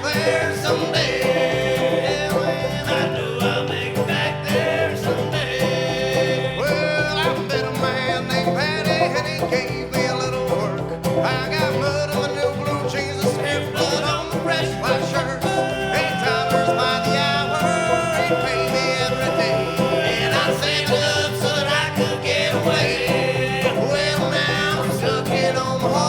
back there someday. Well, I know I'll make it back there someday. Well, I met a man named Patty, and he gave me a little work. I got mud on my new blue jeans and smeared blood on my fresh white shirt. $8 by the hour, he paid me every day, and I saved up so that I could get away. Well, now I'm stuck in Omaha.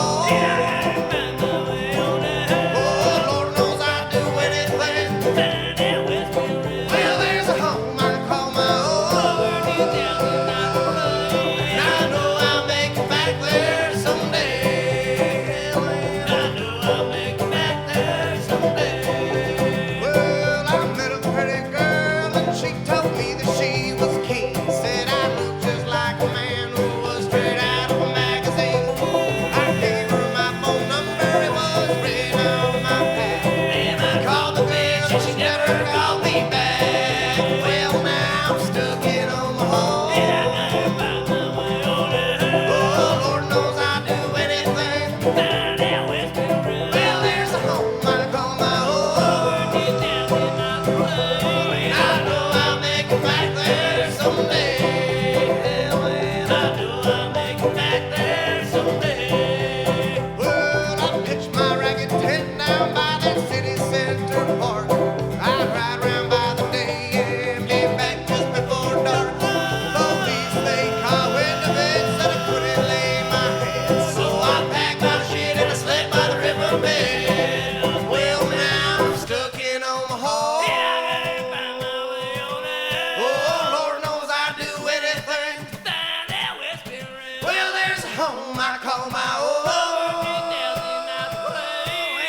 Home I call my own.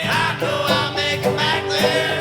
I know I'll make it back there.